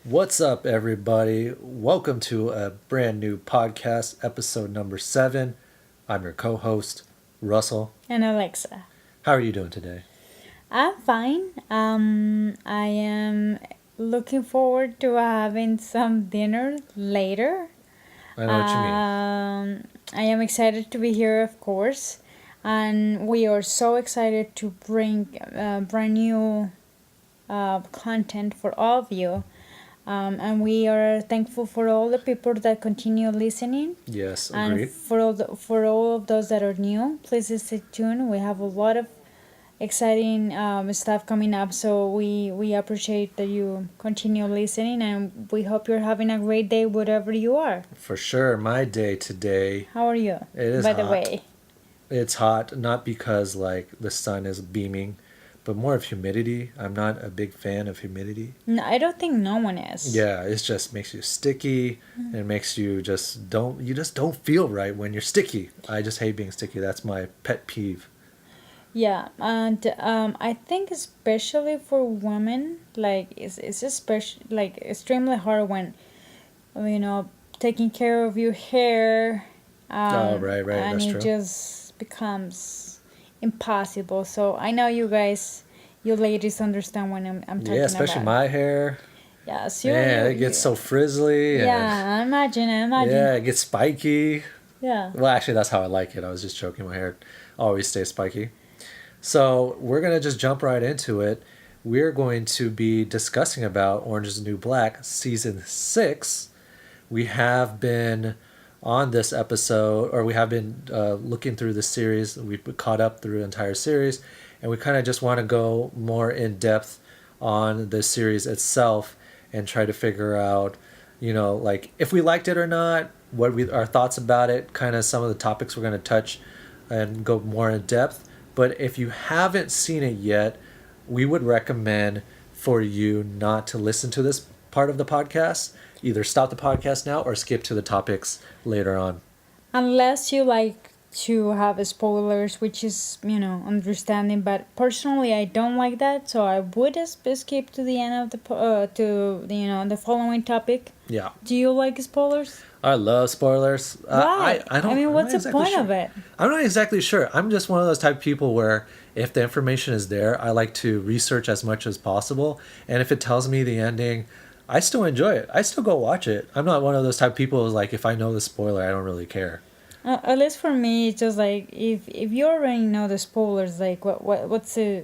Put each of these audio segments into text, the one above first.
What's up, everybody? Welcome to a brand new podcast, episode number 7. I'm your co host, Russell. And Alexa. How are you doing today? I'm fine. I am looking forward to having some dinner later. I know what you mean. I am excited to be here, of course, and we are so excited to bring brand new content for all of you. And we are thankful for all the people that continue listening. Yes, And agreed. for all of those that are new, please stay tuned. We have a lot of exciting stuff coming up, so we appreciate that you continue listening, and we hope you're having a great day whatever you are. For sure, my day today, How are you, it is by hot. the way? It's hot, not because the sun is beaming, but more of humidity. I'm not a big fan of humidity. No, I don't think no one is. Yeah, it just makes you sticky and it makes you just don't feel right when you're sticky. I just hate being sticky. That's my pet peeve. Yeah, and I think especially for women, like it's especially like extremely hard when taking care of your hair, Oh, right, and that's it true. just becomes impossible. So I know you guys, you ladies, understand when I'm talking Yeah, especially about. my hair. Yes, Yeah, it gets so frizzly and Yeah, I imagine. yeah, it gets spiky. Yeah. Well, actually, that's how I like it. I was just joking. My hair always stays spiky. So we're gonna just jump right into it. We're going to be discussing about Orange is the New Black season 6. We have been on this episode, or we have been looking through the series. We've caught up through the entire series, and we kind of just want to go more in depth on the series itself and try to figure out, like if we liked it or not, our thoughts about it, kind of some of the topics we're going to touch and go more in depth. But if you haven't seen it yet, we would recommend for you not to listen to this part of the podcast. Either stop the podcast now or skip to the topics later on. Unless you like to have spoilers, which is understanding. But personally, I don't like that, so I would skip to the end of the following topic. Yeah, Do you like spoilers? I love spoilers. Why? I don't. I mean, I'm what's not the exactly point sure. of it? I'm not exactly sure. I'm just one of those type of people where if the information is there, I like to research as much as possible. And if it tells me the ending, I still enjoy it. I still go watch it. I'm not one of those type of people who's like, if I know the spoiler, I don't really care. At least for me, it's just like if you already know the spoilers, like what's the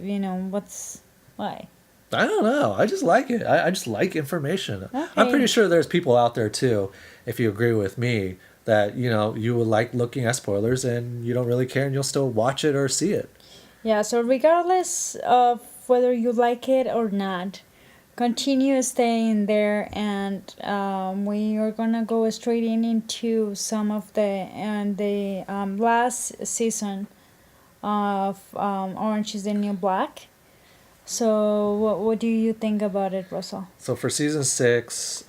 what's why? I don't know. I just like it. I just like information. I'm Okay. pretty sure there's people out there too, if you agree with me, that you will like looking at spoilers and you don't really care and you'll still watch it or see it. Yeah, so regardless of whether you like it or not, continue staying there, and we are gonna go straight into some of the last season of Orange is the New Black. So what do you think about it, Russell? So for season 6,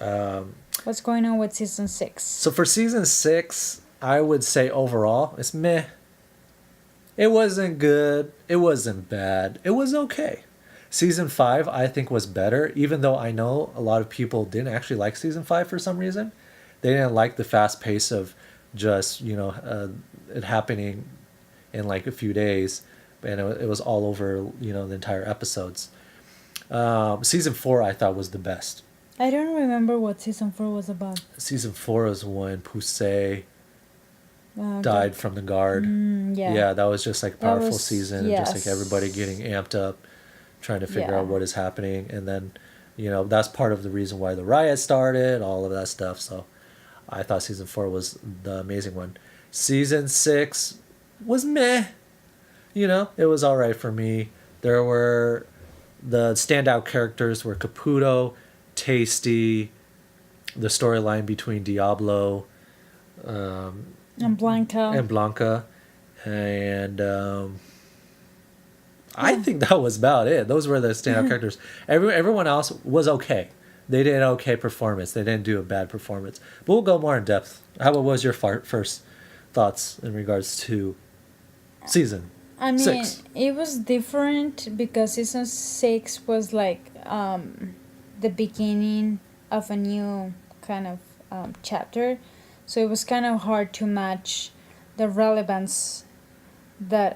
What's going on with season 6? I would say overall it's meh. It wasn't good. It wasn't bad. It was okay. Season 5 I think was better, even though I know a lot of people didn't actually like season 5 for some reason. They didn't like the fast pace of just it happening in like a few days, and it was all over the entire episodes. Season 4 I thought was the best. I don't remember what season 4 was about. Season 4 is when Pusey Okay. died from the guard. Yeah. Yeah, that was just like a That powerful was- season, and just like everybody yes. getting amped up, trying to figure Yeah. out what is happening, and then that's part of the reason why the riot started, all of that stuff. So I thought season 4 was the amazing one. Season 6 was meh. It was all right for me. There were the standout characters were Caputo, Tasty, the storyline between Diablo, And Blanca. and Blanca, and I think that was about it. Those were the standout characters. Everyone else was okay. They did an okay performance. They didn't do a bad performance. But we'll go more in depth. What was your first thoughts in regards to season I mean, 6? it was different because season 6 was like the beginning of a new kind of chapter, so it was kind of hard to match the relevance that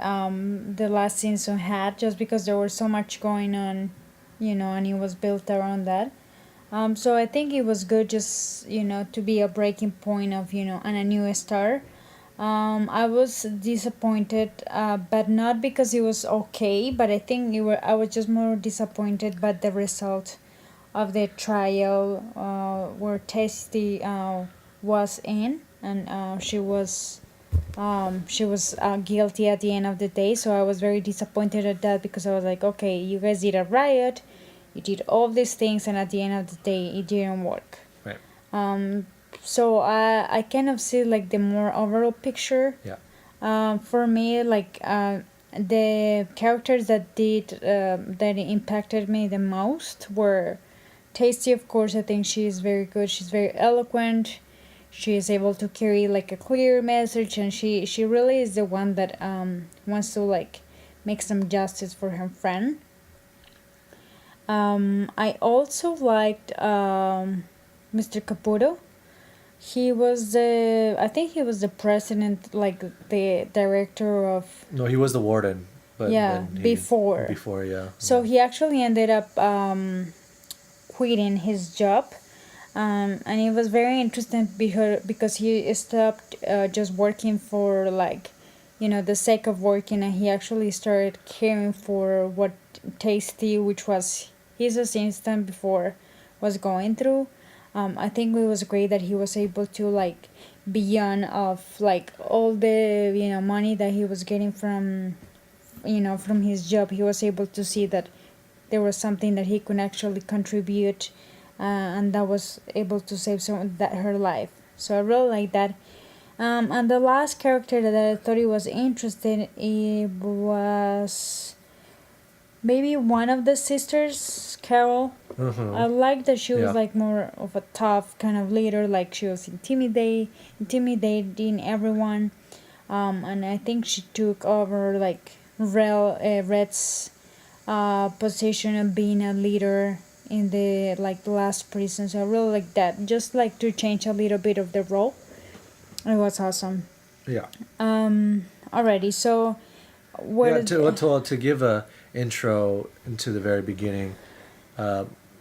the last season had, just because there was so much going on, and it was built around that. So I think it was good, just to be a breaking point of and a new star. I was disappointed, but not because it was okay. But I think I was just more disappointed by the result of the trial, where Tasty was in, and she was guilty at the end of the day. So I was very disappointed at that, because I was like, okay, you guys did a riot, you did all these things, and at the end of the day, it didn't work. Right. So I kind of see like the more overall picture. Yeah. For me, like the characters that impacted me the most were Tasty. Of course, I think she is very good. She's very eloquent. She is able to carry like a clear message, and she really is the one that wants to like make some justice for her friend. I also liked Mr. Caputo. I think he was the president, like the director of. No, he was the warden, but Yeah, then before. Before, yeah. So he actually ended up quitting his job. And it was very interesting because he stopped just working for like, the sake of working, and he actually started caring for what Tasty, which was his assistant before, was going through. I think it was great that he was able to like, beyond of like all the money that he was getting from his job, he was able to see that there was something that he could actually contribute, and that was able to save her life. So I really like that. And the last character that I thought it was interesting, it was maybe one of the sisters, Carol. I like that she was Yeah. like more of a tough kind of leader, like she was intimidating everyone. And I think she took over like Red's position of being a leader in the like last prison. So I really like that. Just like to change a little bit of the role. It was awesome. Yeah. Alrighty, so Yeah, to give a intro into the very beginning,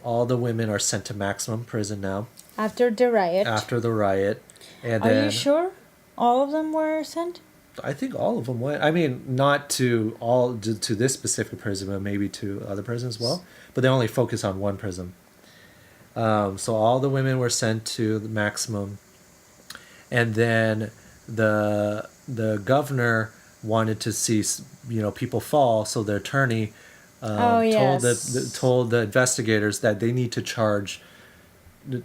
all the women are sent to maximum prison now after the riot. after the riot, and Are then you sure all of them were sent? I think all of them went. I mean, not to this specific prison, but maybe to other prisons as well. But they only focus on one prison. So all the women were sent to the maximum, and then the governor wanted to see people fall, so the attorney told the investigators that they need to charge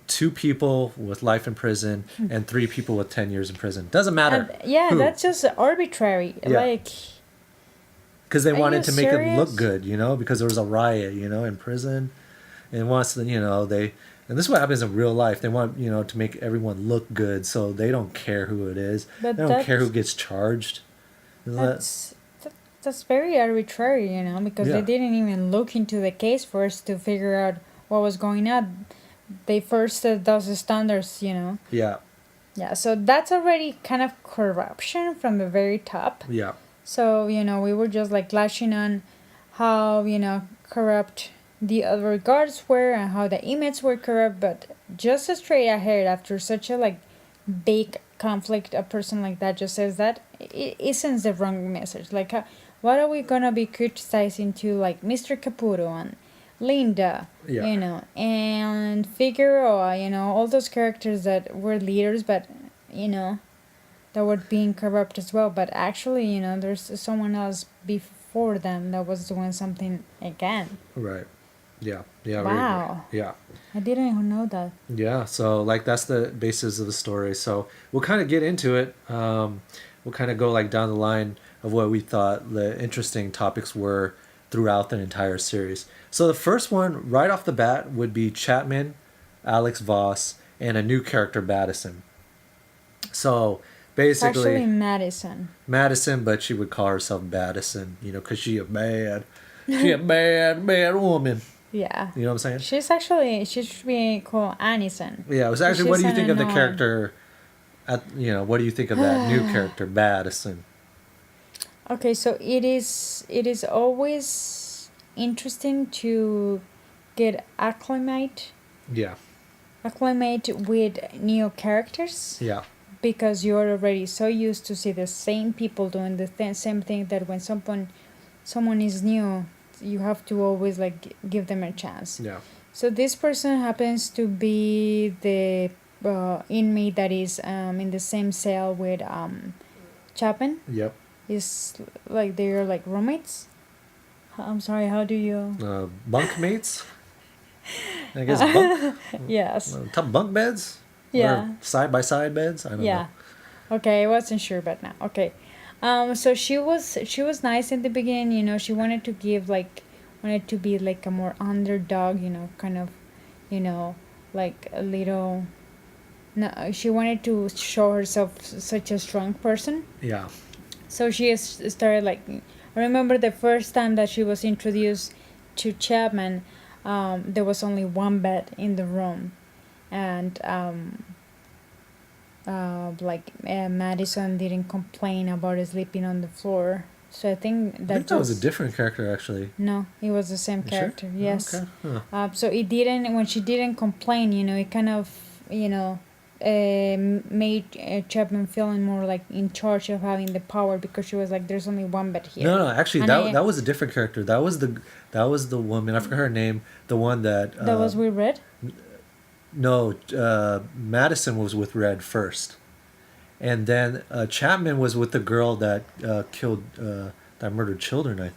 2 people with life in prison and 3 people with 10 years in prison. Doesn't matter. who. That's just arbitrary. Yeah. Like, Because they Are wanted you to make it serious? look good, because there was a riot, in prison. And once, and this is what happens in real life. They want, to make everyone look good, so they don't care who it is. But They don't care who that's- gets charged. Isn't that- that's very arbitrary, because Yeah. they didn't even look into the case first to figure out what was going on. They first set those standards, Yeah, Yeah, so that's already kind of corruption from the very top. yeah, So, we were just like lashing on how, corrupt the other guards were and how the inmates were corrupt, but just straight ahead after such a like big conflict, a person like that just says that, it sends the wrong message. Like, what are we gonna be criticizing to like Mr. Caputo and Linda, Yeah. and Figueroa, all those characters that were leaders, but, that were being corrupt as well. But actually, there's someone else before them that was doing something again. right. Yeah, yeah. Wow. Yeah. I didn't even know that. Yeah, so like that's the basis of the story. So we'll kind of get into it. We'll kind of go like down the line of what we thought the interesting topics were throughout the entire series. So the first one, right off the bat, would be Chapman, Alex Voss, and a new character, Madison. So It's basically, actually Madison. Madison, but she would call herself Madison, because she a bad woman. Yeah. You know what I'm saying? She should be called Anison. Yeah, it was actually. What She's do you an think of the annoying. character? What do you think of that new character, Madison? Okay, so it is always interesting to get Yeah, acclimate with new characters yeah, because you're already so used to see the same people doing the same thing that when someone is new, you have to always like give them a chance. yeah. So this person happens to be the inmate that is in the same cell with Chapman. Yep. Is like they're like roommates. I'm sorry. How do you? Bunk mates. I guess bunk. Yes. Top bunk beds. Yeah. Or side by side beds. I don't Yeah. Okay, I wasn't sure, but now okay. So she was nice in the beginning. She wanted to be like a more underdog. Kind of, like a little. No, she wanted to show herself such a strong person. know. Yeah. So she started like. I remember the first time that she was introduced to Chapman. There was only one bed in the room, and Madison didn't complain about sleeping on the floor. So I think I that think that was a different character actually. no, it was the same You sure? character. Yes. Okay. Huh. So it didn't when she didn't complain. It kind of made Chapman feeling more like in charge of having the power because she was like, "There's only one bed here." No, actually, And that was a different character. That was the woman. I forgot her name. The one that. That was with Red. No, Madison was with Red first, and then Chapman was with the girl that killed, that murdered children. I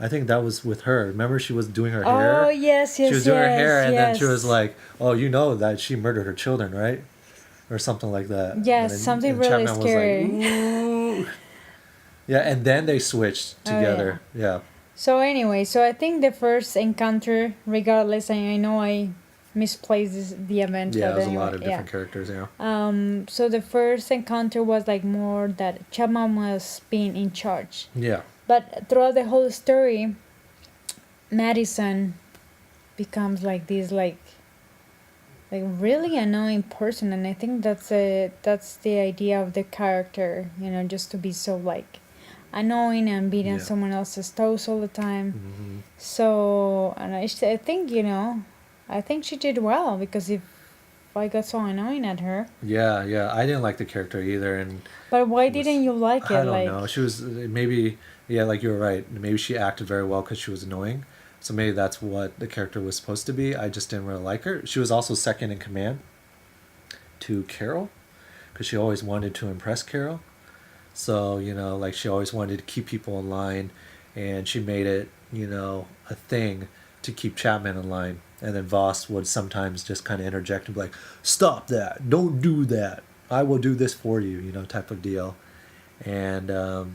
think that was with her. Remember, she was doing her hair. Oh yes, yes, She was doing her hair, yes, and then she yes. was like, "Oh, you know that she murdered her children, right?" Or something like that. Yes, And something really Chapman scary. was like, "Ooh." Yeah, and then they switched Oh, yeah. together. Yeah. So anyway, so I think the first encounter, regardless, I know I misplaced the event. Yeah, but there's a anyway, lot of yeah. different characters. Yeah. So the first encounter was like more that Chapman was being in charge, Yeah. but throughout the whole story, Madison becomes like this like really annoying person, and I think that's the idea of the character, just to be so like annoying and beating Yeah. someone else's toes all the time. Hmm. So, and I think I think she did well because if I got so annoying at her, Yeah, yeah. I didn't like the character either, and but why was- didn't you like it? I don't Like, know. She was maybe, yeah, like you were right. Maybe she acted very well because she was annoying. So maybe that's what the character was supposed to be. I just didn't really like her. She was also second in command to Carol because she always wanted to impress Carol. So, like she always wanted to keep people in line, and she made it, a thing to keep Chapman in line. And then Voss would sometimes just kind of interject and be like, "Stop that! Don't do that! I will do this for you," type of deal. And there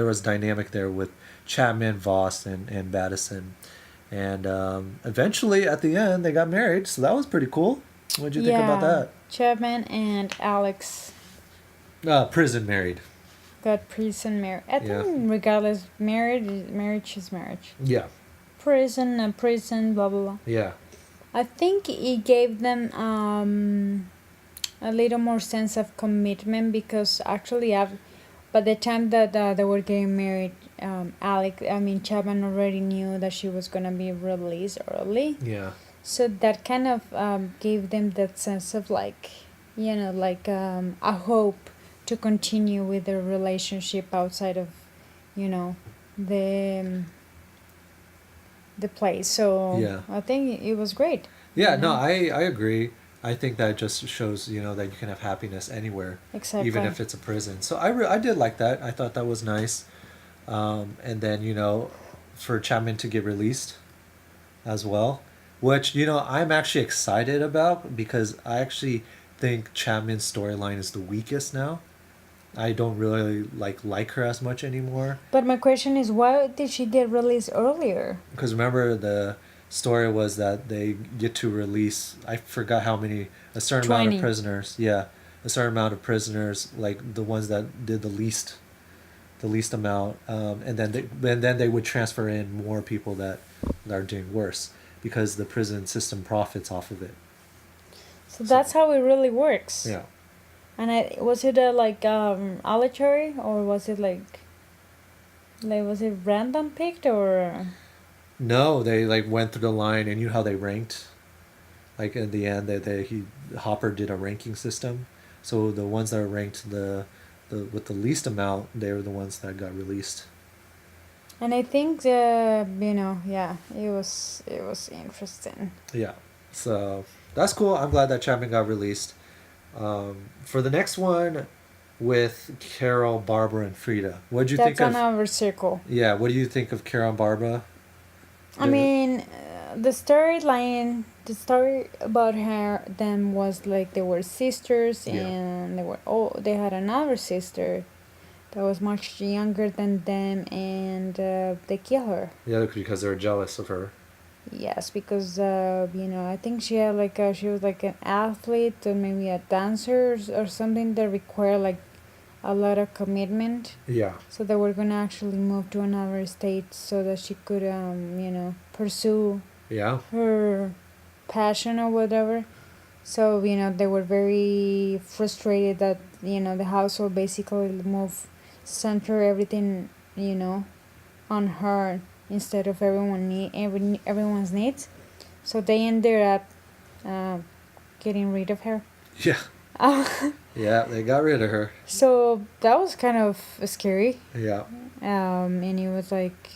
was dynamic there with Chapman, Voss, and Battison. And eventually, at the end, they got married, so that was pretty cool. What did you think about that? Chapman and Alex Prison married. got prison marriage. I Yeah. think regardless, marriage is marriage. Yeah, Prison, blah blah blah. yeah, I think it gave them a little more sense of commitment because actually, by the time that they were getting married, Chapman already knew that she was gonna be released early. yeah, So that kind of gave them that sense of like, a hope to continue with their relationship outside of, the the place. So Yeah. I think it was great. yeah. No, I agree. I think that just shows that you can have happiness anywhere, Exactly. even if it's a prison. So I did like that. I thought that was nice. And then for Chapman to get released as well, which I'm actually excited about because I actually think Chapman's storyline is the weakest now. I don't really like her as much anymore But my question is, why did she get released earlier? because remember the story was that they get to release, I forgot how many, a certain amount 20. of prisoners. Yeah, a certain amount of prisoners, like the ones that did the least the least amount, and then they would transfer in more people that are doing worse because the prison system profits off of it. So that's how it really works. Yeah. And was it like arbitrary, or was it like was it random picked, or? No, they like went through the line, and you know how they ranked. Like in the end, Hopper did a ranking system, so the ones that are ranked the with the least amount, they were the ones that got released. And I think yeah, it was interesting. Yeah, so that's cool. I'm glad that Chapman got released. For the next one, with Carol, Barbara, and Frida, what do you That's think of? another circle. Yeah, what do you think of Carol and Barbara? I mean, the story about them was like they were sisters, Yeah. and they had another sister that was much younger than them, and they kill her. Yeah, because they're jealous of her. Yes, because I think she was like an athlete or maybe a dancer or something that required like a lot of commitment. Yeah. So they were gonna actually move to another state so that she could pursue Yeah. her passion or whatever. So they were very frustrated that the household basically moved center everything on her instead of everyone's needs. So they ended up uh, getting rid of her. Yeah. Yeah, they got rid of her. So that was kind of scary. Yeah. And it was like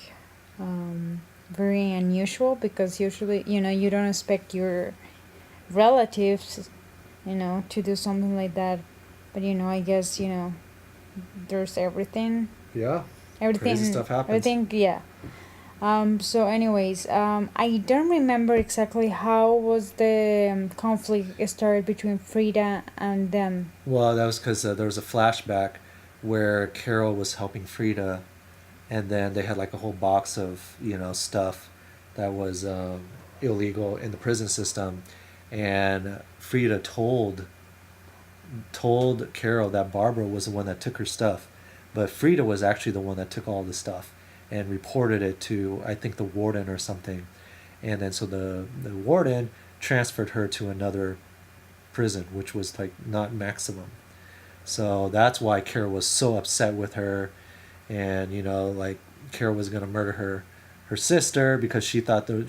very unusual because usually you don't expect your relatives to do something like that, but I guess there's Yeah. everything Crazy stuff happens. everything, yeah. So anyways, I don't remember exactly how was the conflict started between Frida and them. Well, that was because there was a flashback where Carol was helping Frida, and then they had like a whole box of stuff that was illegal in the prison system, and Frida told Carol that Barbara was the one that took her stuff, but Frida was actually the one that took all the stuff and reported it to, I think, the warden or something, and then so the warden transferred her to another prison, which was like not maximum. So that's why Carol was so upset with her, and like Carol was gonna murder her sister because she thought that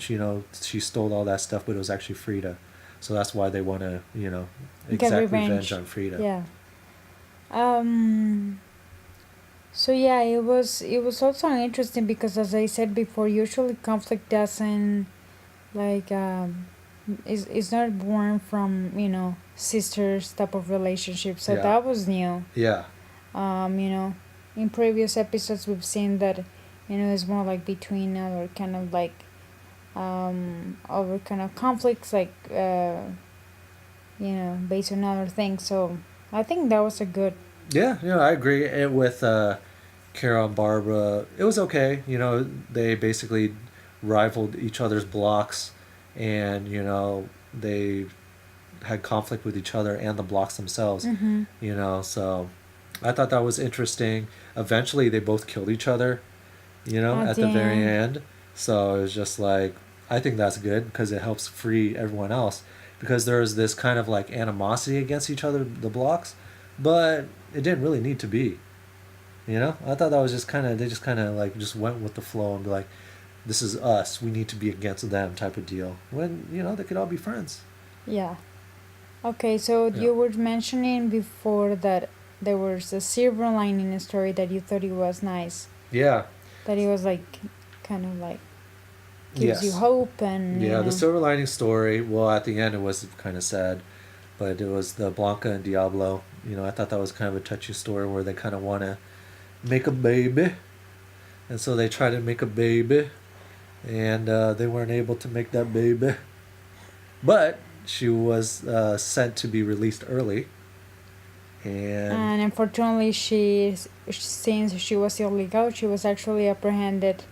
she stole all that stuff, but it was actually Frida. So that's why they want to Get exact revenge. revenge on Frida. Yeah. So yeah, it was also interesting because, as I said before, usually conflict doesn't like is not born from sisters type of relationship. So Yeah. that was new. Yeah. In previous episodes we've seen that it's more like between other kind of like other kind of conflicts like based on other things. So I think that was a good. Yeah, I agree. And with Carol and Barbara, it was okay. They basically rivaled each other's blocks, and they had conflict with each other and the blocks themselves. So I thought that was interesting. Eventually, they both killed each other. At the very end. So it was just like, I think that's good because it helps free everyone else, because there was this kind of like animosity against each other, the blocks, but it didn't really need to be. I thought that was just kind of, they just kind of like just went with the flow and be like, this is us, we need to be against them type of deal, when they could all be friends. Yeah. Okay, so Yeah. you were mentioning before that there was a silver lining story that you thought it was nice. Yeah. That it was like kind of like gives you Yes. hope and Yeah, the silver lining story, well, at the end it was kind of sad, but it was the Blanca and Diablo. I thought that was kind of a touchy story where they kind of want to make a baby, and so they try to make a baby, and they weren't able to make that baby, but she was sent to be released early, And unfortunately, since she was illegal, she was actually apprehended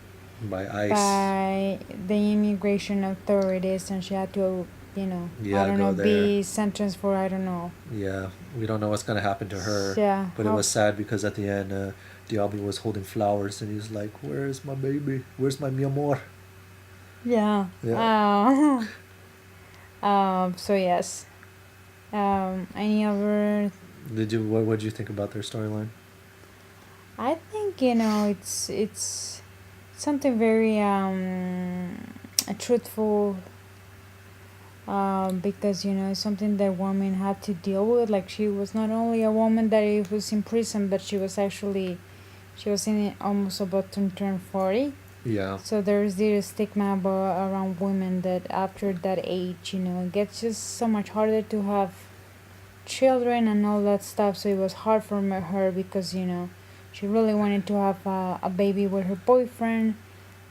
by ICE. by the immigration authorities, and she had to Yeah, I don't go know, there. be sentenced for, I don't know. Yeah, we don't know what's gonna happen to her. Yeah. But it was sad because at the end, Diablo was holding flowers and he's like, "Where's my baby? Where's my mi amor?" Yeah. Yeah. So yes. Any other? What did you think about their storyline? I think it's something very truthful, because it's something that women had to deal with. Like, she was not only a woman that was in prison, but she was in almost about to turn 40. Yeah. So there's this stigma around women that after that age, it gets just so much harder to have children and all that stuff. So it was hard for her because she really wanted to have a baby with her boyfriend,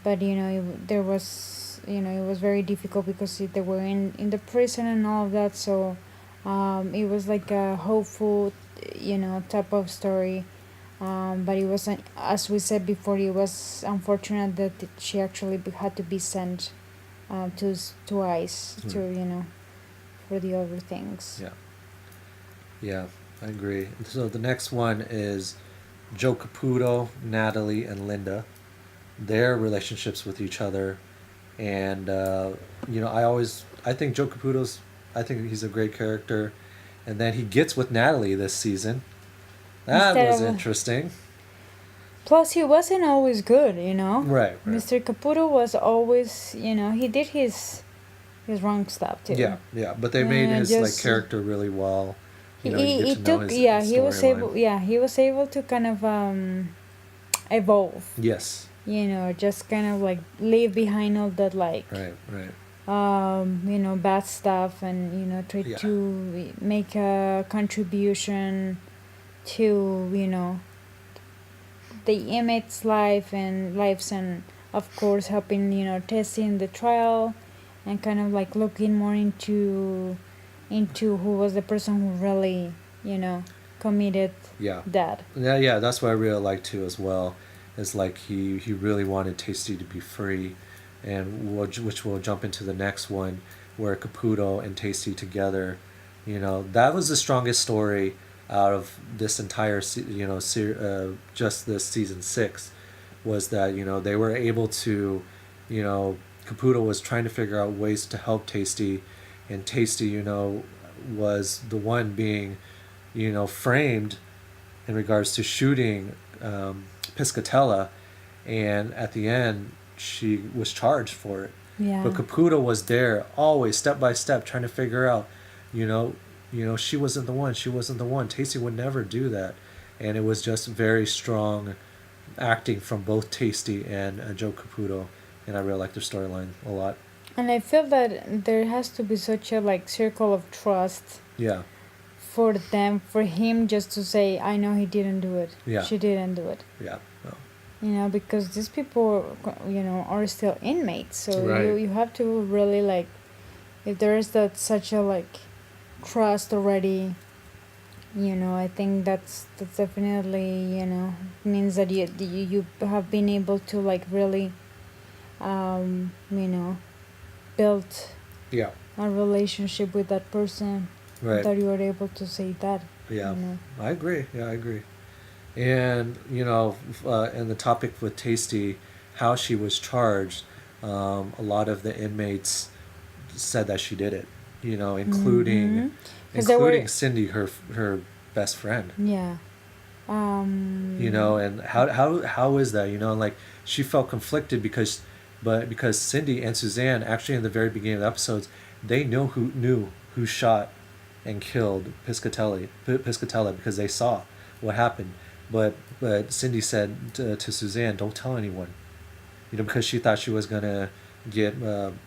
but there was it was very difficult because they were in the prison and all of that. So it was like a hopeful type of story. But it wasn't, as we said before, it was unfortunate that she actually had to be sent to ICE to for the other things. Yeah. Yeah, I agree. So the next one is Joe Caputo, Natalie, and Linda. Their relationships with each other, and I think Joe Caputo's. I think he's a great character, and then he gets with Natalie this season. That Instead was of interesting. Plus, he wasn't always good, Right. Mr. Caputo was always, he did his wrong stuff too. Yeah, but they made Yeah, his just character really well. You he get to know took his he was able storyline. he was able to kind of evolve, Yes. just kind of like leave behind all that, like Right. bad stuff, and try Yeah. to make a contribution to the inmates' lives, and of course helping testing the trial, and kind of like looking more into who was the person who really committed Yeah. that. Yeah. That's what I really like too as well. Is like he really wanted Tasty to be free, and which we'll jump into the next one, where Caputo and Tasty together. That was the strongest story out of this entire just this season 6, was that they were able to, Caputo was trying to figure out ways to help Tasty, and Tasty was the one being framed in regards to shooting Piscatella, and at the end she was charged for it. Yeah. But Caputo was there always step by step trying to figure out, you know, she wasn't the one. She wasn't the one. Tasty would never do that, and it was just very strong acting from both Tasty and Joe Caputo, and I really like their storyline a lot. And I feel that there has to be such a like circle of trust Yeah, for him just to say, I know he didn't do it. Yeah. She didn't do it. yeah, Because these people, are still inmates. So Right. you have to really like, if there is that such a like trust already, I think that's definitely, means that you have been able to like really, build yeah, a relationship with that person, right. that you are able to say that. Yeah, You know. I agree. Yeah, I agree. And and the topic with Tasty, how she was charged, a lot of the inmates said that she did it. Including Mhm. 'Cause there were- Cindy, her best friend. Yeah. And how is that? Like she felt conflicted because Cindy and Suzanne actually in the very beginning of the episodes, they knew who shot and killed Piscatella because they saw what happened. But Cindy said to Suzanne, "Don't tell anyone," because she thought she was gonna get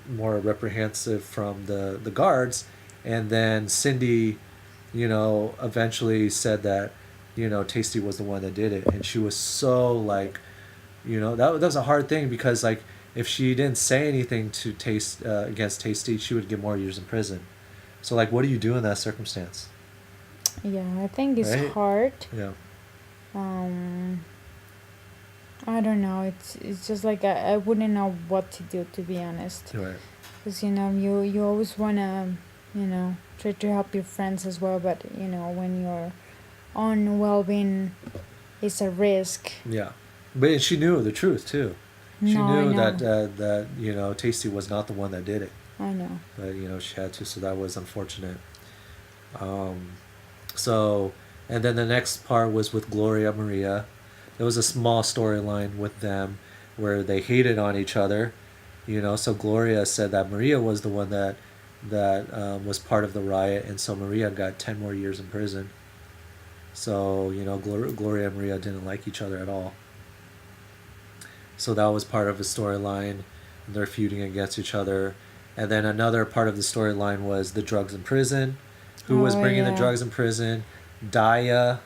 more reprehensive from the guards, and then Cindy, eventually said that Tasty was the one that did it, and she was so like, that was a hard thing because like if she didn't say anything to against Tasty, she would get more years in prison. So like, what do you do in that circumstance? Yeah, I think it's Right? hard. Yeah. I don't know. It's just like I wouldn't know what to do, to be honest. Right. because you always wanna try to help your friends as well, but when your own well-being is a risk. Yeah, but she knew the truth too. She No, I knew know, that Tasty was not the one that did it, I know. but she had to. So that was unfortunate. Um, so, and then the next part was with Gloria Maria. There was a small storyline with them where they hated on each other. So Gloria said that Maria was the one that was part of the riot, and so Maria got 10 more years in prison. So Gloria and Maria didn't like each other at all. So that was part of the storyline. They're feuding against each other. And then another part of the storyline was the drugs in prison. Who was Oh bringing the yeah. drugs in prison? Daya,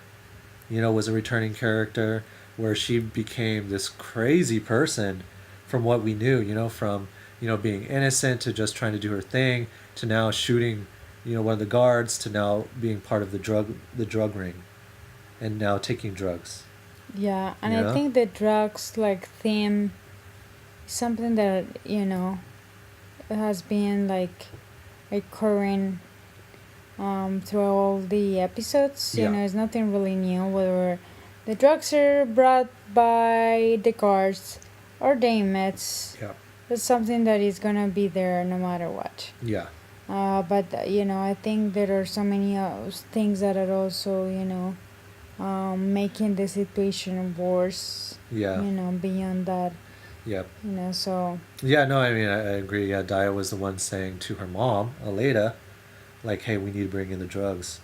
was a returning character where she became this crazy person from what we knew, from, being innocent to just trying to do her thing to now shooting, one of the guards to now being part of the drug ring and now taking drugs. Yeah, and I Yeah. think the drugs like theme is something that has been like recurring through all the episodes. Yeah. It's nothing really new. Whether the drugs are brought by the guards or the inmates, Yeah. it's something that is gonna be there no matter what. Yeah. But I think there are so many things that are also making the situation worse. Yeah. Beyond that. Yeah. So Yeah, no, I mean, I agree. Yeah, Daya was the one saying to her mom, Aleda, like, hey, we need to bring in the drugs.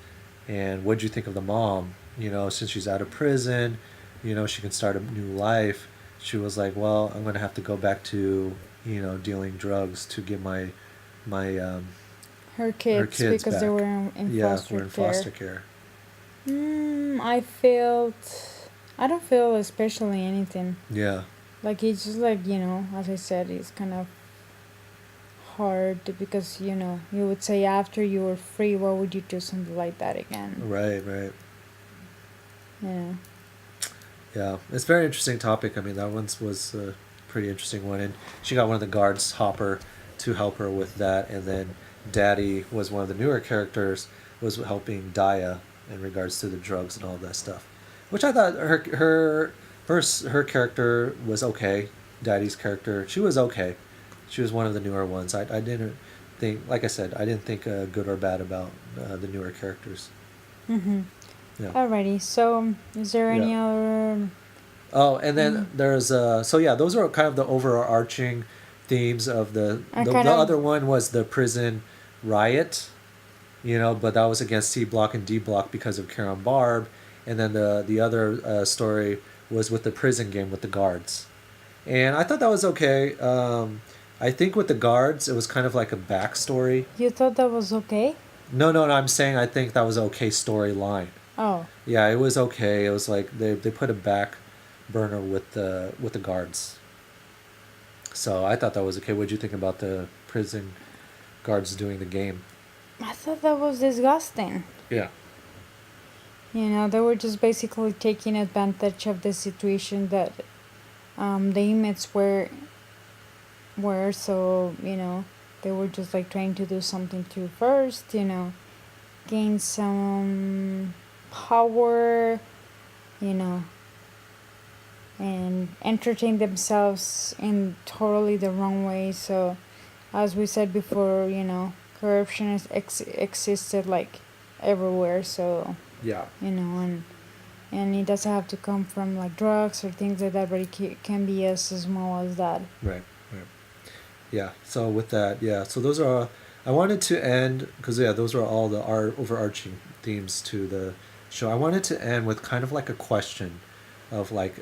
And what'd you think of the mom? Since she's out of prison, she can start a new life. She was like, well, I'm going to have to go back to, dealing drugs to get my her her kids, kids because they back. were in Yeah, foster we're in care. foster care. I don't feel especially anything. Yeah. Like it's just like as I said, it's kind of hard because you would say after you were free, why would you do something like that again? Right, right. Yeah. Yeah, it's a very interesting topic. I mean, that one was a pretty interesting one, and she got one of the guards, Hopper, to help her with that, and then Daddy was one of the newer characters, was helping Daya in regards to the drugs and all that stuff, which I thought her character was okay. Daddy's character, she was okay. She was one of the newer ones. I didn't think, like I said, I didn't think good or bad about the newer characters. Mhm. Yeah. Alrighty. So, is there Yeah. any other? Oh, and then there's so yeah, those are kind of the overarching themes of I the kind of. other one was the prison riot, but that was against C Block and D Block because of Karen Barb, and then the other story was with the prison game with the guards, and I thought that was okay. I think with the guards, it was kind of like a backstory. You thought that was okay? No, no, no. I'm saying I think that was okay storyline. Oh. Yeah, it was okay. It was like they put a back burner with the guards. So I thought that was okay. What did you think about the prison guards doing the game? I thought that was disgusting. Yeah. They were just basically taking advantage of the situation that the inmates were so they were just like trying to do something to first gain some power you know and entertain themselves in totally the wrong way. So as we said before, corruption existed like everywhere. So Yeah. and it doesn't have to come from like drugs or things like that, but it can be as small as that. Right. Right. Yeah. So with that, yeah. So those are. I wanted to end because yeah, those are all the overarching themes to the show. I wanted to end with kind of like a question of like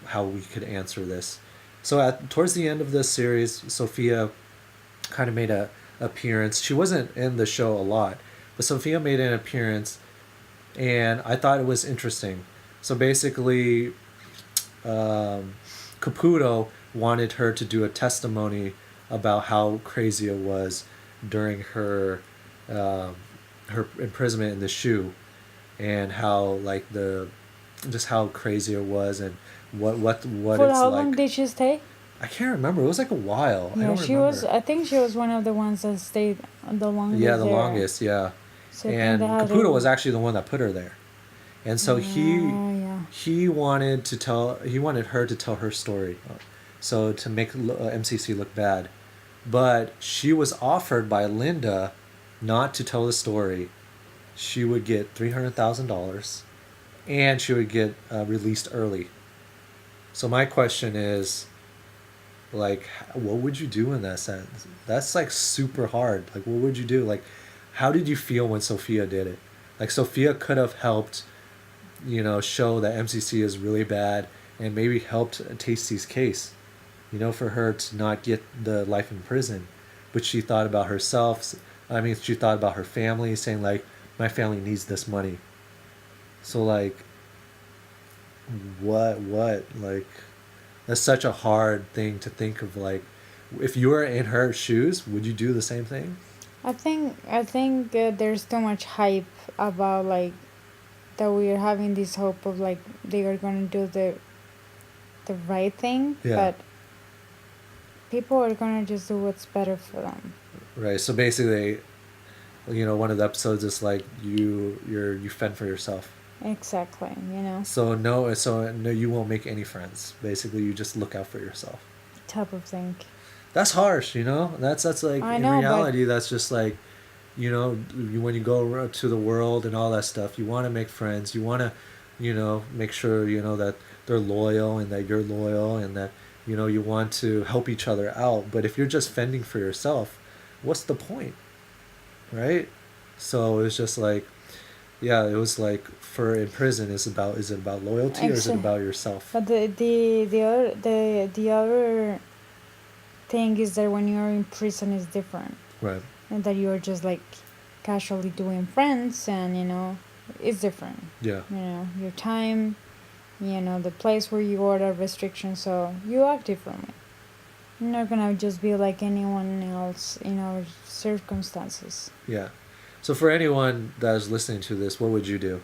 how we could answer this. So towards the end of this series, Sophia kind of made a appearance. She wasn't in the show a lot, but Sophia made an appearance, and I thought it was interesting. So basically, Caputo wanted her to do a testimony about how crazy it was during um, her imprisonment in the shoe, and how like the just how crazy it was and what For it's how long like. did she stay? I can't remember. It was like a while. I Yeah, don't she remember. was. I think she was one of the ones that stayed the longest. Yeah, the there. longest. Yeah, So I think they and had Caputo was actually the one that put her there, and so Yeah. he wanted to tell he wanted her to tell her story, so to make MCC look bad, but she was offered by Linda not to tell the story. She would get $300,000, and she would get released early. So my question is, like, what would you do in that sense? That's like super hard. Like, what would you do? Like, how did you feel when Sophia did it? Like, Sophia could have helped, show that MCC is really bad and maybe helped Tasty's case, for her to not get the life in prison. But she thought about herself. I mean, she thought about her family, saying, like, my family needs this money. So, like, what? Like, that's such a hard thing to think of. Like, if you were in her shoes, would you do the same thing? I think there's too much hype about like that we're having this hope of like they are gonna do the right thing, Yeah. but people are gonna just do what's better for them. Right. So basically, one of the episodes is like you fend for yourself. Exactly, you know, So no, you won't make any friends. Basically, you just look out for yourself. type of thing. That's harsh, That's like I in know, but reality, that's just like, when you go to the world and all that stuff, you want to make friends. You want to, make sure that they're loyal and that you're loyal and that you want to help each other out. But if you're just fending for yourself, what's the point, right? So it's just like, yeah, it was like for in prison is it about loyalty or is it actually, about yourself? but the other thing is that when you're in prison is different, Right. and that you're just like casually doing friends, and it's different. Yeah. Your time, the place where you are, the restrictions, so you act differently. You're not gonna just be like anyone else in our circumstances. Yeah. So for anyone that is listening to this, what would you do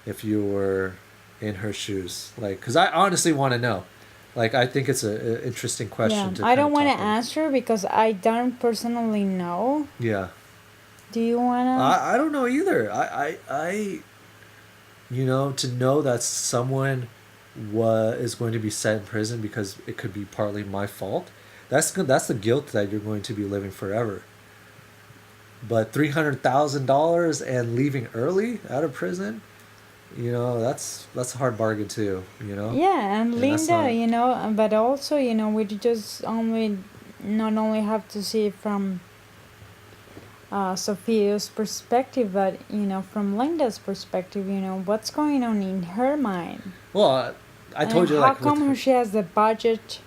if you were in her shoes? Like, because I honestly want to know. Like, I think it's a interesting question Yeah, to I kind of don't want to talk about. answer because I don't personally know. Yeah. Do you wanna? I don't know either. To know that someone is going to be set in prison because it could be partly my fault. That's good. That's the guilt that you're going to be living forever. But $300,000 and leaving early out of prison, that's a hard bargain too. Yeah, and And that's Linda, not. but also, we just only not only have to see it from Sophia's perspective, but from Linda's perspective, what's going on in her mind. Well, I told And you, how like, with come she has the budget?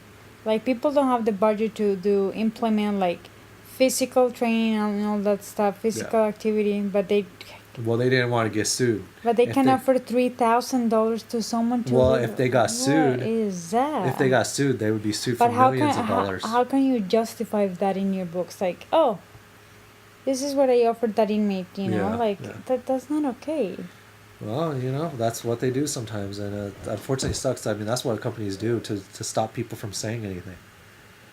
Like people don't have the budget to do implement like physical training and all that stuff, physical activity, but they they didn't want to get sued. If can they- offer $3,000 to someone to. Well, if they got sued, what is that? if they got sued, they would be sued But for how millions can of dollars. how can you justify that in your books? Like, oh, this is what I offered that inmate. Yeah, Like yeah. that's not okay. Well, that's what they do sometimes, and unfortunately, it sucks. I mean, that's what companies do to stop people from saying anything.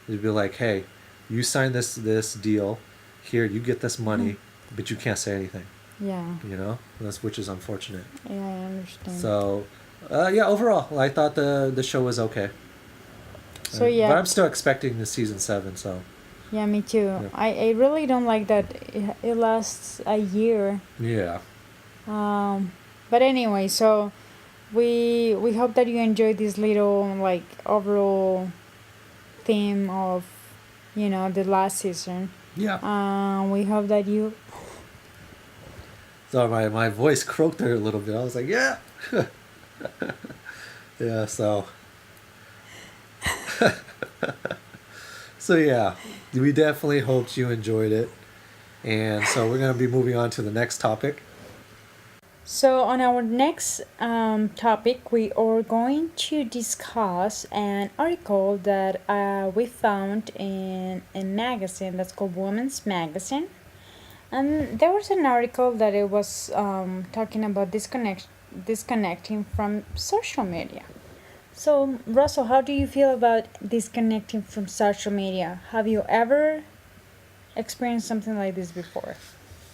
They'd be like, "Hey, you signed this deal. Here, you get this money, but you can't say anything." Yeah, Which is unfortunate. yeah, I understand. So, yeah, overall, I thought the show was okay. So yeah. But I'm still expecting the season 7. So. Yeah, me too. Yeah. I really don't like that it lasts a year. Yeah. But anyway, so we hope that you enjoyed this little like overall theme of the last season. Yeah. We hope that you. So my voice croaked there a little bit. I was like, yeah. Yeah. So. So yeah, we definitely hoped you enjoyed it, and so we're gonna be moving on to the next topic. So on our next topic, we are going to discuss an article that we found in a magazine that's called Women's Magazine, and there was an article that it was talking about disconnecting from social media. So, Russell, how do you feel about disconnecting from social media? Have you ever experienced something like this before?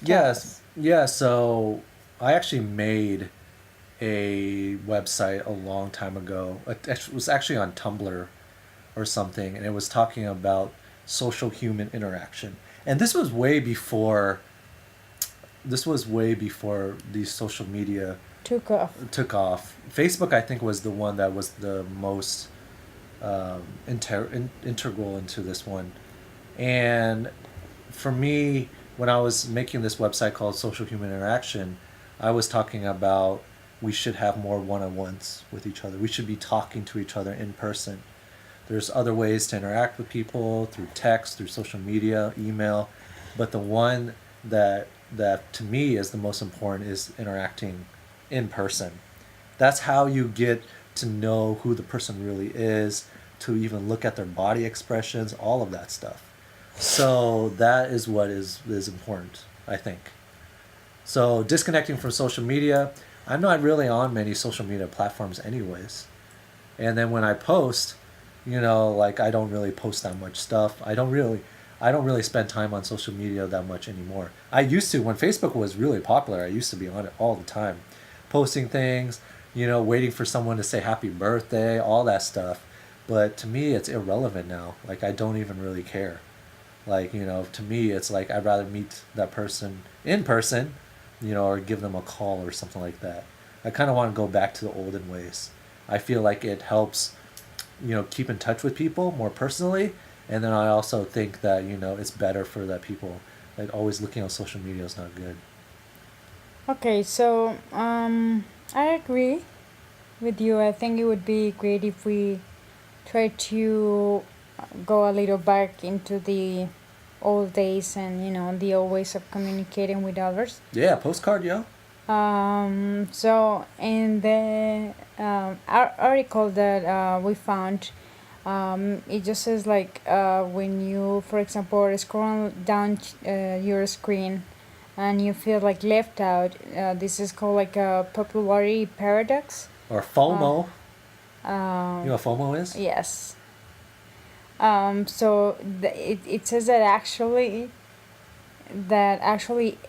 Tell Yes, us. yeah. So I actually made a website a long time ago. It was actually on Tumblr or something, and it was talking about social human interaction. And this was way before these social media Took off. took off. Facebook, I think, was the one that was the most integral into this one. And for me, when I was making this website called Social Human Interaction, I was talking about we should have more one-on-ones with each other. We should be talking to each other in person. There's other ways to interact with people through text, through social media, email, but the one that to me is the most important is interacting in person. That's how you get to know who the person really is, to even look at their body expressions, all of that stuff. So that is what is important, I think. So disconnecting from social media, I'm not really on many social media platforms anyways. And then when I post, like I don't really post that much stuff. I don't really spend time on social media that much anymore. I used to when Facebook was really popular. I used to be on it all the time, posting things, waiting for someone to say happy birthday, all that stuff. But to me, it's irrelevant now. Like I don't even really care. Like, to me, it's like I'd rather meet that person in person, or give them a call or something like that. I kind of want to go back to the olden ways. I feel like it helps, keep in touch with people more personally. And then I also think that, it's better for that people. Like always looking on social media is not good. Okay, so I agree with you. I think it would be great if we try to go a little back into the old days and the old ways of communicating with others. Yeah, postcard, yo. So in the article that we found, it just says like when you, for example, are scrolling down your screen and you feel like left out, this is called like a popularity paradox. Or Uh, FOMO. You know um, what FOMO is? yes. So it says that actually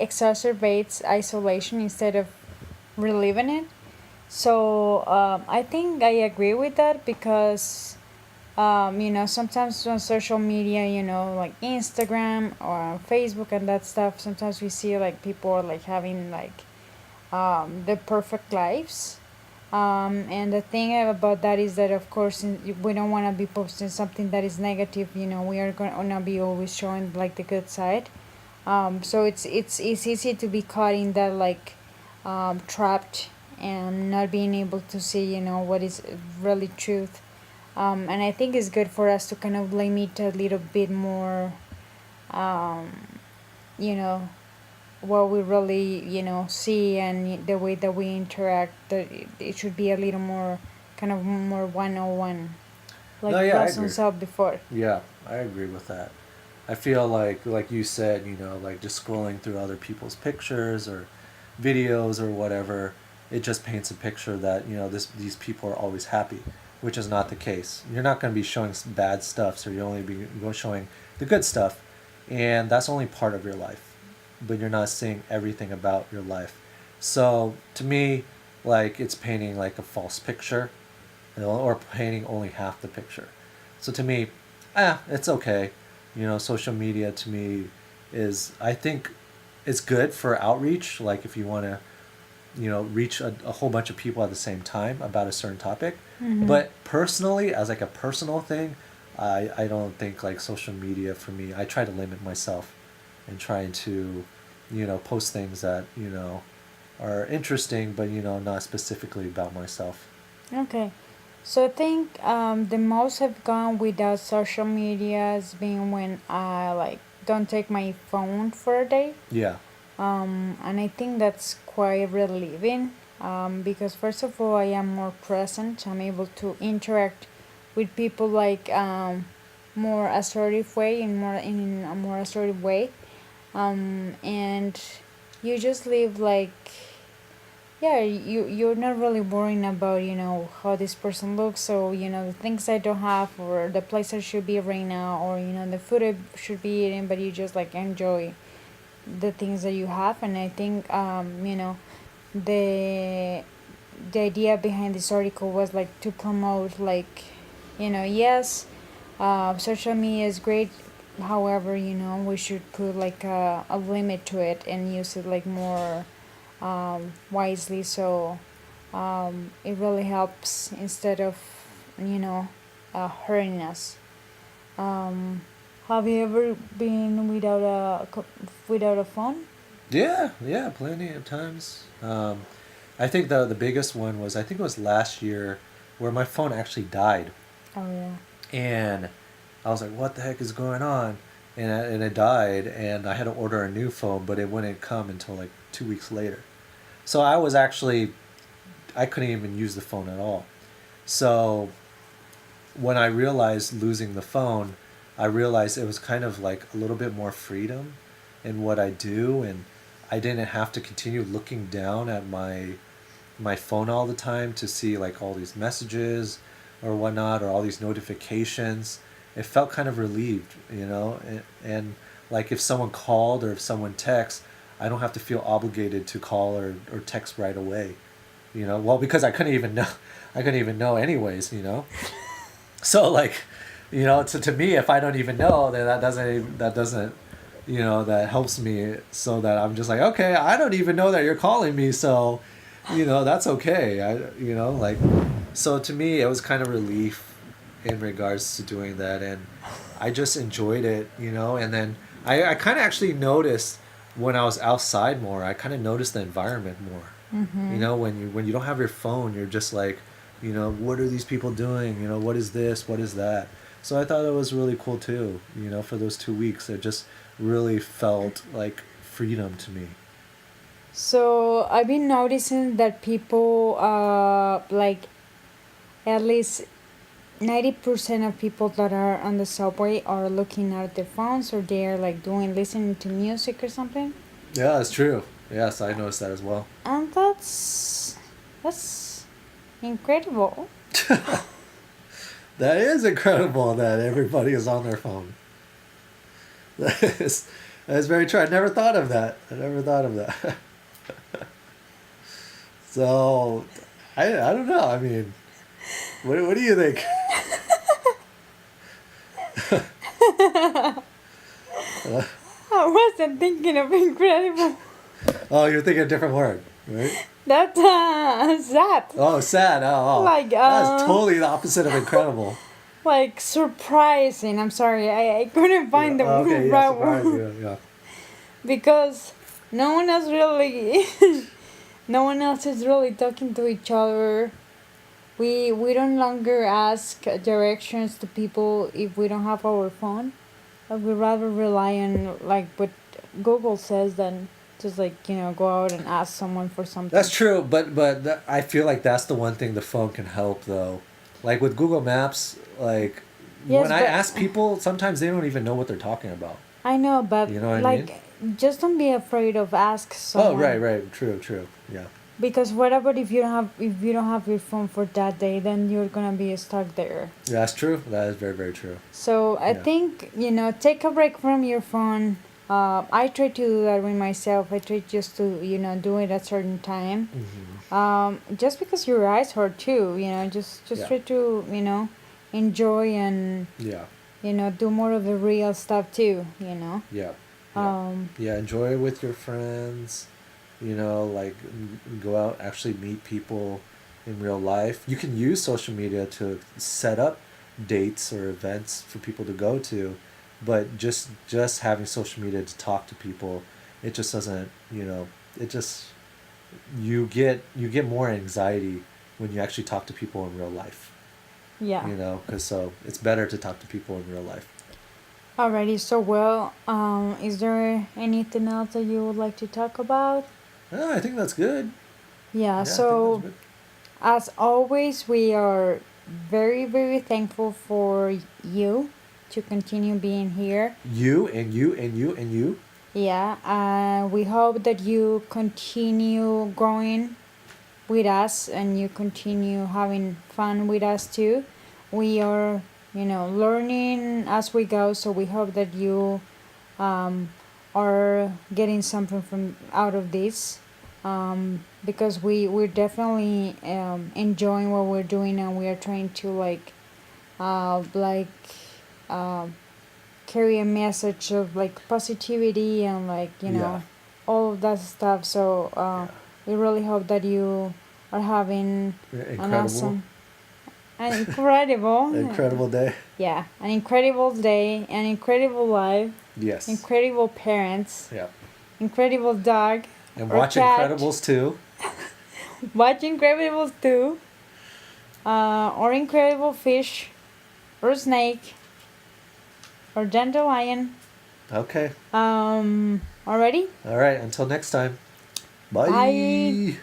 exacerbates isolation instead of relieving it. So I think I agree with that because sometimes on social media, like Instagram or Facebook and that stuff, sometimes we see like people are like having like the perfect lives. And the thing about that is that, of course, we don't want to be posting something that is negative. We are going to be always showing like the good side. So it's easy to be caught in that like trapped and not being able to see what is really truth. And I think it's good for us to kind of limit a little bit more, um, you know, what we really see and the way that we interact. That it should be a little more kind of more 101, like No, yeah, I Russell agree. said before. Yeah, I agree with that. I feel like you said, like just scrolling through other people's pictures or videos or whatever, it just paints a picture that, these people are always happy, which is not the case. You're not going to be showing bad stuff, so you're only be showing the good stuff, and that's only part of your life, but you're not seeing everything about your life. So to me, like it's painting like a false picture, or painting only half the picture. So to me, it's okay. Social media to me is, I think, it's good for outreach. Like if you want to, reach a whole bunch of people at the same time about a certain topic. Mm-hmm. But personally, as like a personal thing, I don't think like social media for me. I try to limit myself and trying to, post things that are interesting, but not specifically about myself. Okay. So I think the most I've gone without social media has been when I like don't take my phone for a day. Yeah. And I think that's quite relieving because first of all I am more present. I'm able to interact with people like more assertive way in a more assertive way. And you just live like Yeah, you're not really worrying about, how this person looks, so the things I don't have, or the place I should be right now, or the food I should be eating, but you just like enjoy the things that you have. And I think the the idea behind this article was like to promote, like, yes, social media is great. However, we should put like a limit to it and use it like more wisely, so it really helps instead of you know hurting us. um, have you ever been without a phone? Yeah, yeah, plenty of times. I think the biggest one was, I think it was last year, where my phone actually died, Oh yeah. and I was like, "What the heck is going on?" And it died, and I had to order a new phone, but it wouldn't come until like 2 weeks later. So I was actually, I couldn't even use the phone at all. So when I realized losing the phone, I realized it was kind of like a little bit more freedom in what I do, and I didn't have to continue looking down at my phone all the time to see like all these messages or whatnot, or all these notifications. It felt kind of relieved, and like if someone called or if someone texts, I don't have to feel obligated to call or text right away. Well, because I couldn't even know anyways. So like, to me, if I don't even know, then that doesn't, that helps me, so that I'm just like, okay, I don't even know that you're calling me, so that's okay. Like, so to me it was kind of relief in regards to doing that, and I just enjoyed it. And then I kind of actually noticed when I was outside more, I kind of noticed the environment more. Mm-hmm. When you don't have your phone, you're just like, what are these people doing? What is this? What is that? So I thought it was really cool too. For those 2 weeks, it just really felt like freedom to me. So I've been noticing that people, like at least 90% of people that are on the subway are looking at their phones, or they're like doing listening to music or something. Yeah, that's true. Yes, I noticed that as well. And that's incredible. That is incredible that everybody is on their phone. That is very true. I never thought of that. I never thought of that. So, I don't know. I mean, what do you think? I wasn't thinking of incredible. Oh, you're thinking a different word, right? That's sad. Oh, sad. Oh, oh. Like That's totally the opposite of incredible. like surprising. I'm sorry, I couldn't find the Okay, yeah, right surprise. word. Yeah, Because no one else really no one else is really talking to each other. We don't longer ask directions to people if we don't have our phone. Like we rather rely on like what Google says than just like go out and ask someone for something. that's true. But I feel like that's the one thing the phone can help though. Like with Google Maps, like Yes, when I but ask people, sometimes they don't even know what they're talking about. I know, but You know what I mean? like just don't be afraid of ask Oh, someone. right, right. True, true. Yeah. Because what about if you don't have your phone for that day, then you're gonna be stuck there. Yeah, that's true. That is very, very true. So I Yeah. think take a break from your phone. I try to do that with myself. I try just to do it at certain time. Hmm. Just because your eyes hurt too. Just Yeah. try to enjoy and Yeah. do more of the real stuff too. Yeah. Yeah. Um, Yeah. Enjoy it with your friends. Like go out, actually meet people in real life. You can use social media to set up dates or events for people to go to, but just having social media to talk to people, it just doesn't. It just, you get more anxiety when you actually talk to people in real life. yeah. Because so it's better to talk to people in real life. Alrighty. So well, is there anything else that you would like to talk about? Oh, I think that's good. Yeah. Yeah, I think that's So good. as always, we are very, very thankful for you to continue being here. You and you and you and you. Yeah, we hope that you continue growing with us and you continue having fun with us too. We are, learning as we go, so we hope that you are getting something from out of this. Because we're definitely enjoying what we're doing, and we are trying to like uh, carry a message of like positivity and Yeah. all of that stuff. So Yeah. we really hope that you are having an Incredible. awesome, an incredible, Incredible day. yeah, an incredible day, an incredible life, Yes. incredible parents, Yeah. incredible dog And or watch cat. Incredibles too. Watch Incredibles too, or incredible fish, or snake, or dandelion. Okay. Already? All right. Until next time. Bye. Bye.